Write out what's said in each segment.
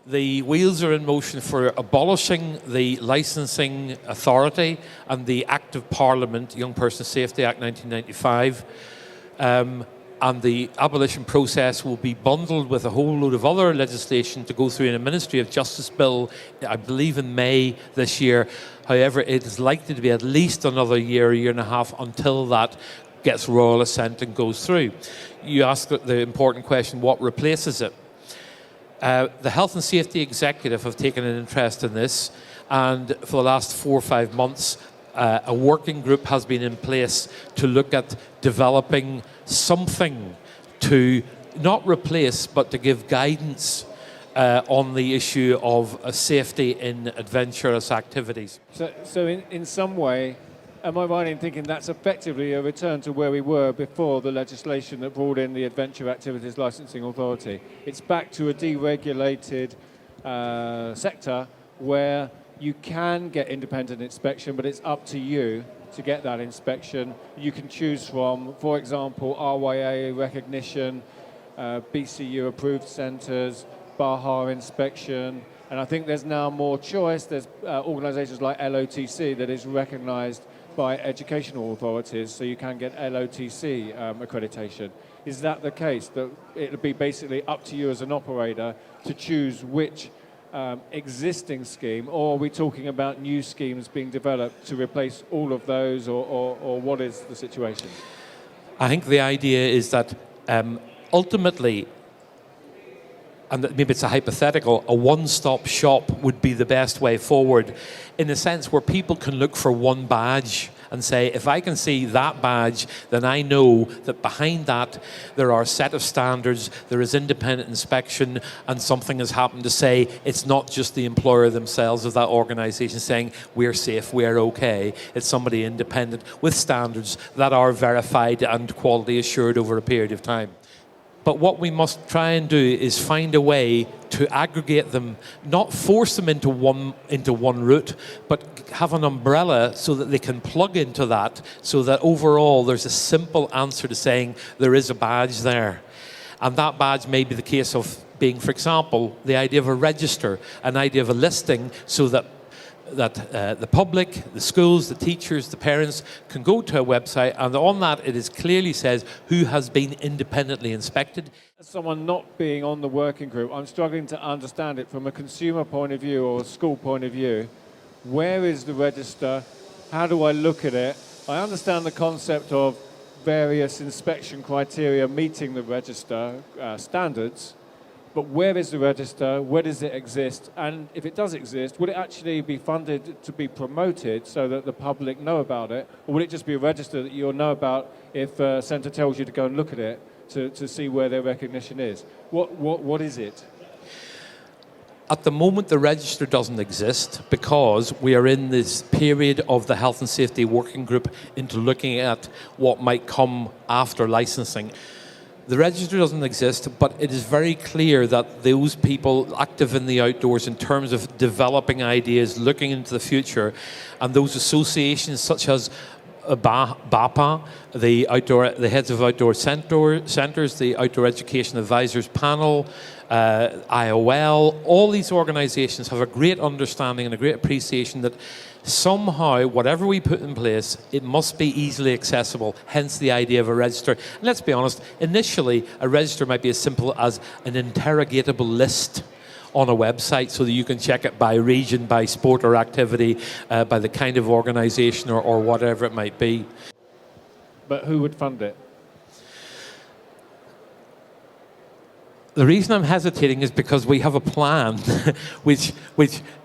The wheels are in motion for abolishing the licensing authority and the Act of Parliament, Young Persons Safety Act 1995. And the abolition process will be bundled with a whole load of other legislation to go through in a Ministry of Justice bill, I believe in May this year. However, it is likely to be at least another year and a half until that gets royal assent and goes through. You asked the important question, what replaces it? The Health and Safety Executive have taken an interest in this, and for the last 4 or 5 months, a working group has been in place to look at developing something to not replace, but to give guidance on the issue of safety in adventurous activities. So in some way, am I right in thinking that's effectively a return to where we were before the legislation that brought in the Adventure Activities Licensing Authority? It's back to a deregulated sector where you can get independent inspection, but it's up to you to get that inspection. You can choose from, for example, RYA recognition, BCU approved centres, BAHA inspection, and I think there's now more choice. There's organisations like LOtC that is recognised by educational authorities, so you can get LOtC accreditation. Is that the case, that it'll be basically up to you as an operator to choose which existing scheme, or are we talking about new schemes being developed to replace all of those, or what is the situation? I think the idea is that ultimately, and maybe it's a hypothetical, a one-stop shop would be the best way forward, in a sense where people can look for one badge and say, if I can see that badge, then I know that behind that there are a set of standards, there is independent inspection, and something has happened to say it's not just the employer themselves of that organisation saying we're safe, we're okay. It's somebody independent with standards that are verified and quality assured over a period of time. But what we must try and do is find a way to aggregate them, not force them into one route, but have an umbrella so that they can plug into that, so that overall there's a simple answer to saying there is a badge there. And that badge may be the case of being, for example, the idea of a register, an idea of a listing, so that the public, the schools, the teachers, the parents can go to a website, and on that it is clearly says who has been independently inspected. As someone not being on the working group, I'm struggling to understand it from a consumer point of view or a school point of view. Where is the register? How do I look at it? I understand the concept of various inspection criteria meeting the register standards, but where is the register? Where does it exist? And if it does exist, would it actually be funded to be promoted so that the public know about it? Or would it just be a register that you'll know about if a centre tells you to go and look at it to see where their recognition is? What is it? At the moment, the register doesn't exist because we are in this period of the Health and Safety Working Group into looking at what might come after licensing. The register doesn't exist, but it is very clear that those people active in the outdoors in terms of developing ideas, looking into the future, and those associations such as BAPA, the heads of outdoor centres, the Outdoor Education Advisors Panel, IOL, all these organisations have a great understanding and a great appreciation that somehow, whatever we put in place, it must be easily accessible, hence the idea of a register. And let's be honest, initially, a register might be as simple as an interrogatable list on a website so that you can check it by region, by sport or activity, by the kind of organisation or whatever it might be. But who would fund it? The reason I'm hesitating is because we have a plan which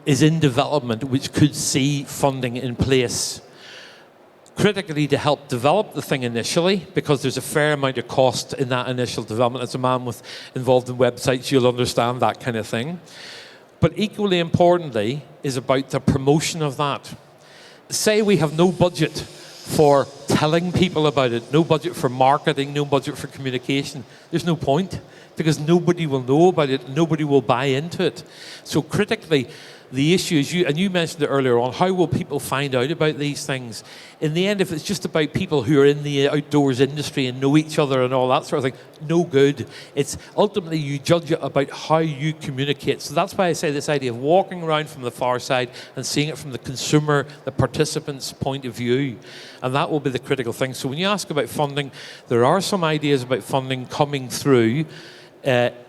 is in development, which could see funding in place critically to help develop the thing initially, because there's a fair amount of cost in that initial development. As a man involved in websites, you'll understand that kind of thing. But equally importantly is about the promotion of that. Say we have no budget for telling people about it, no budget for marketing, no budget for communication. There's no point, because nobody will know about it, nobody will buy into it. So critically, The issue is, you mentioned it earlier on, how will people find out about these things? In the end, if it's just about people who are in the outdoors industry and know each other and all that sort of thing, no good. It's ultimately you judge it about how you communicate. So that's why I say this idea of walking around from the far side and seeing it from the consumer, the participant's point of view. And that will be the critical thing. So when you ask about funding, there are some ideas about funding coming through.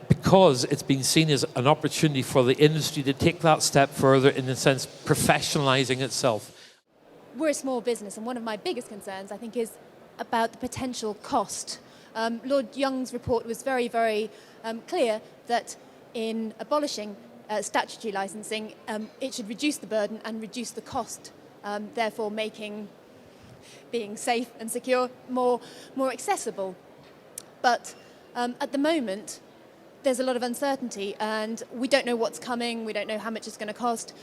Because it's been seen as an opportunity for the industry to take that step further, in a sense, professionalising itself. We're a small business, and one of my biggest concerns, I think, is about the potential cost. Lord Young's report was very, very clear that in abolishing statutory licensing, it should reduce the burden and reduce the cost, therefore making being safe and secure more accessible. But at the moment, there's a lot of uncertainty, and we don't know what's coming. We don't know how much it's going to cost.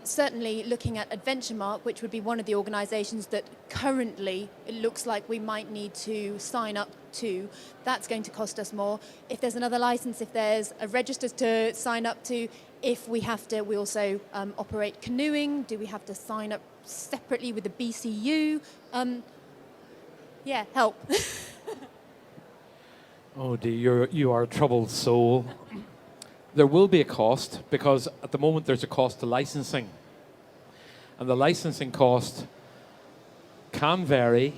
Certainly looking at Adventuremark, which would be one of the organisations that currently it looks like we might need to sign up to, that's going to cost us more. If there's another licence, if there's a register to sign up to, if we have to, we also operate canoeing. Do we have to sign up separately with the BCU? Yeah, help. Oh dear, you are a troubled soul. There will be a cost, because at the moment there's a cost to licensing. And the licensing cost can vary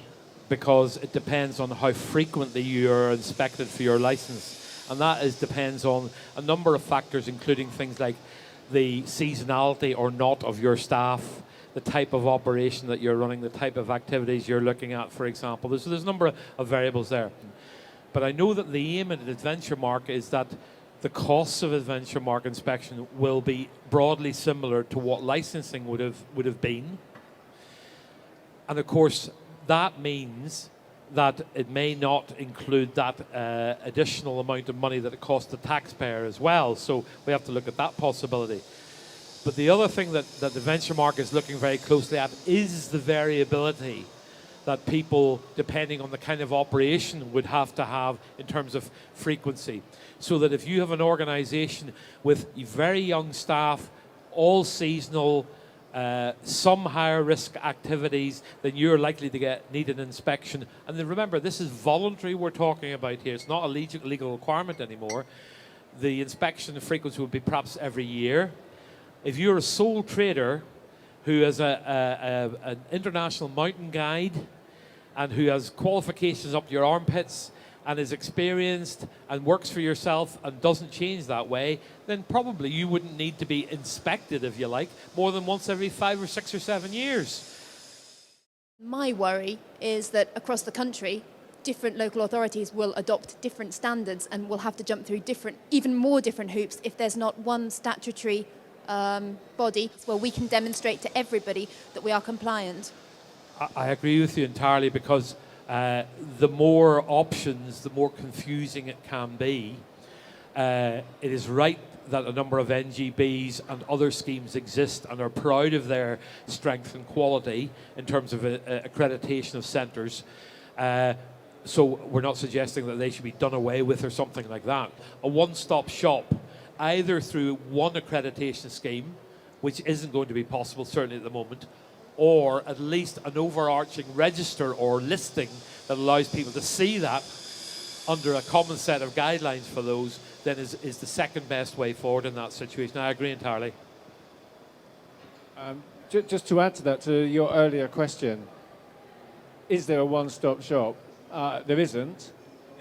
because it depends on how frequently you are inspected for your license. And that depends on a number of factors, including things like the seasonality or not of your staff, the type of operation that you're running, the type of activities you're looking at, for example. There's a number of variables there. But I know that the aim at Adventuremark is that the costs of Adventuremark inspection will be broadly similar to what licensing would have been. And of course, that means that it may not include that additional amount of money that it costs the taxpayer as well. So we have to look at that possibility. But the other thing that Adventuremark is looking very closely at is the variability that people, depending on the kind of operation, would have to have in terms of frequency. So that if you have an organisation with very young staff, all seasonal, some higher risk activities, then you're likely to need an inspection. And then remember, this is voluntary we're talking about here. It's not a legal requirement anymore. The inspection frequency would be perhaps every year. If you're a sole trader who is an international mountain guide and who has qualifications up your armpits and is experienced and works for yourself and doesn't change that way, then probably you wouldn't need to be inspected, if you like, more than once every 5 or 6 or 7 years. My worry is that across the country, different local authorities will adopt different standards and will have to jump through even more different hoops if there's not one statutory body where we can demonstrate to everybody that we are compliant. I agree with you entirely, because the more options, the more confusing it can be. It is right that a number of NGBs and other schemes exist and are proud of their strength and quality in terms of accreditation of centres. So we're not suggesting that they should be done away with or something like that. A one-stop shop, either through one accreditation scheme, which isn't going to be possible certainly at the moment, or at least an overarching register or listing that allows people to see that under a common set of guidelines for those, then is the second best way forward in that situation. I agree entirely. Just to add to that, to your earlier question, is there a one-stop shop? There isn't,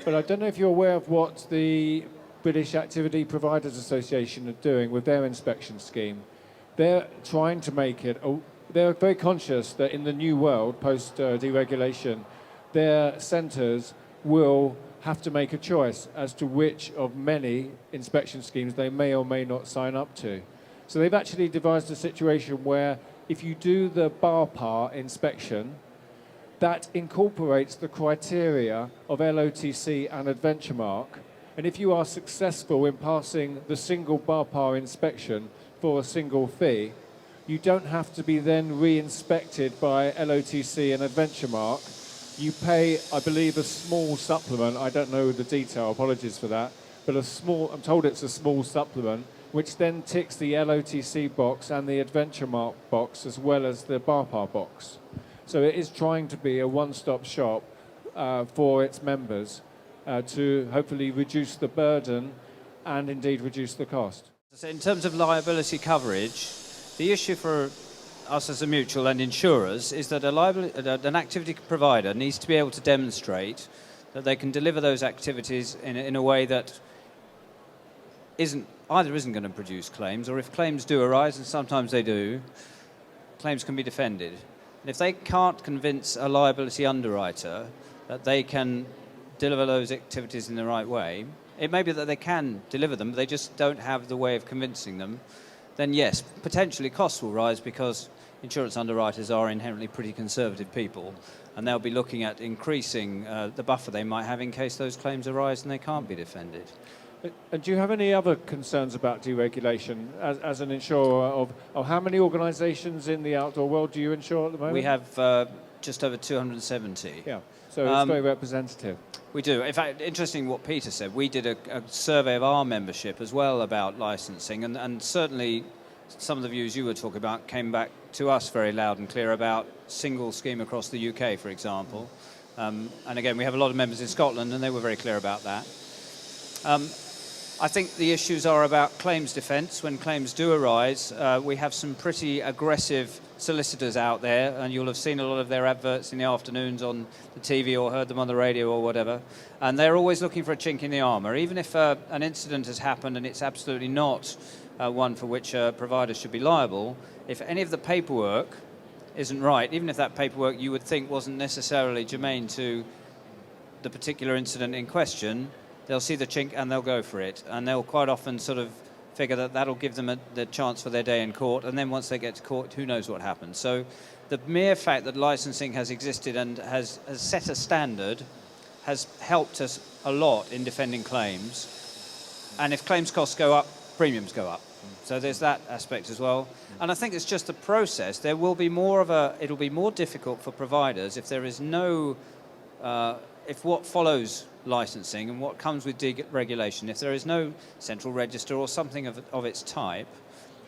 but I don't know if you're aware of what the British Activity Providers Association are doing with their inspection scheme. They're trying to make it, they're very conscious that in the new world, post-deregulation, their centres will have to make a choice as to which of many inspection schemes they may or may not sign up to. So they've actually devised a situation where if you do the bar par inspection, that incorporates the criteria of LOtC and Adventuremark. And if you are successful in passing the single bar par inspection for a single fee, you don't have to be then re-inspected by LOtC and Adventuremark. You pay, I believe, a small supplement. I don't know the detail, apologies for that, but I'm told it's a small supplement which then ticks the LOTC box and the Adventuremark box as well as the BARPAR box. So it is trying to be a one-stop shop for its members to hopefully reduce the burden and indeed reduce the cost. So in terms of liability coverage, the issue for us as a mutual and insurers is that an activity provider needs to be able to demonstrate that they can deliver those activities in a way that isn't going to produce claims, or if claims do arise, and sometimes they do, claims can be defended. And if they can't convince a liability underwriter that they can deliver those activities in the right way, it may be that they can deliver them, but they just don't have the way of convincing them, then yes, potentially costs will rise because insurance underwriters are inherently pretty conservative people, and they'll be looking at increasing the buffer they might have in case those claims arise and they can't be defended. And do you have any other concerns about deregulation as an insurer of how many organisations in the outdoor world do you insure at the moment? We have just over 270. Yeah, so it's very representative. We do. In fact, interesting what Peter said. We did a survey of our membership as well about licensing, and certainly some of the views you were talking about came back to us very loud and clear about single scheme across the UK, for example. And again, we have a lot of members in Scotland, and they were very clear about that. I think the issues are about claims defence. When claims do arise, we have some pretty aggressive solicitors out there, and you'll have seen a lot of their adverts in the afternoons on the TV or heard them on the radio or whatever, and they're always looking for a chink in the armour. Even if an incident has happened and it's absolutely not one for which a provider should be liable, if any of the paperwork isn't right, even if that paperwork you would think wasn't necessarily germane to the particular incident in question, they'll see the chink and they'll go for it, and they'll quite often sort of figure that that'll give them the chance for their day in court, and then once they get to court, who knows what happens. So the mere fact that licensing has existed and has set a standard has helped us a lot in defending claims, and if claims costs go up, premiums go up. So there's that aspect as well. And I think it's just the process. There will be it'll be more difficult for providers if there is no, if what follows licensing and what comes with deregulation, if there is no central register or something of its type,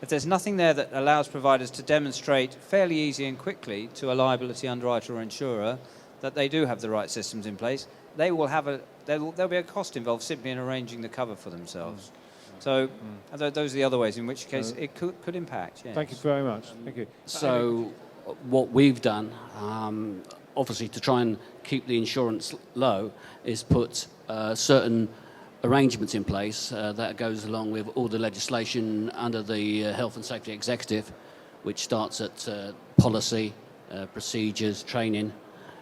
if there's nothing there that allows providers to demonstrate fairly easy and quickly to a liability underwriter or insurer that they do have the right systems in place, there'll be a cost involved simply in arranging the cover for themselves. So those are the other ways in which case it could impact. Yes. Thank you very much. Thank you. So what we've done, obviously to try and keep the insurance low, is put certain arrangements in place that goes along with all the legislation under the Health and Safety Executive, which starts at policy, procedures, training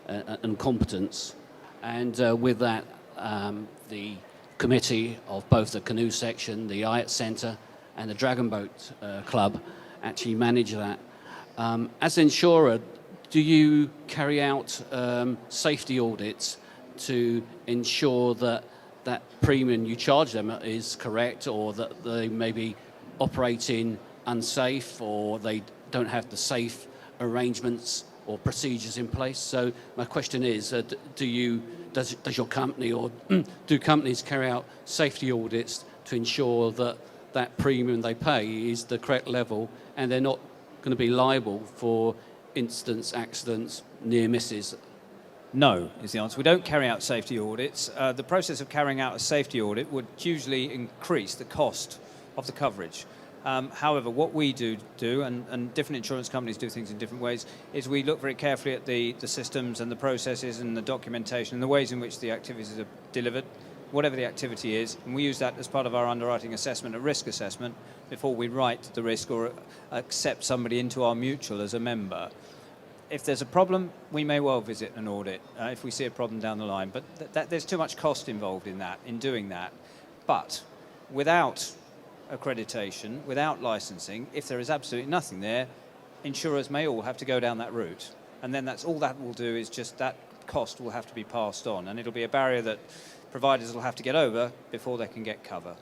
and competence. And with that, the committee of both the canoe section, the IAT Centre and the Dragon Boat Club actually manage that. As an insurer, do you carry out safety audits to ensure that that premium you charge them is correct, or that they may be operating unsafe, or they don't have the safe arrangements or procedures in place? So my question is, does your company, or do companies carry out safety audits to ensure that that premium they pay is the correct level and they're not going to be liable for incidents, accidents, near misses? No, is the answer. We don't carry out safety audits. The process of carrying out a safety audit would hugely increase the cost of the coverage. However, what we do, and different insurance companies do things in different ways, is we look very carefully at the systems and the processes and the documentation and the ways in which the activities are delivered, whatever the activity is, and we use that as part of our underwriting assessment, a risk assessment, before we write the risk or accept somebody into our mutual as a member. If there's a problem, we may well visit an audit if we see a problem down the line, but there's too much cost involved in doing that. But without accreditation, without licensing, if there is absolutely nothing there, insurers may all have to go down that route. And then that's all that will do, is just that cost will have to be passed on, and it'll be a barrier that providers will have to get over before they can get cover.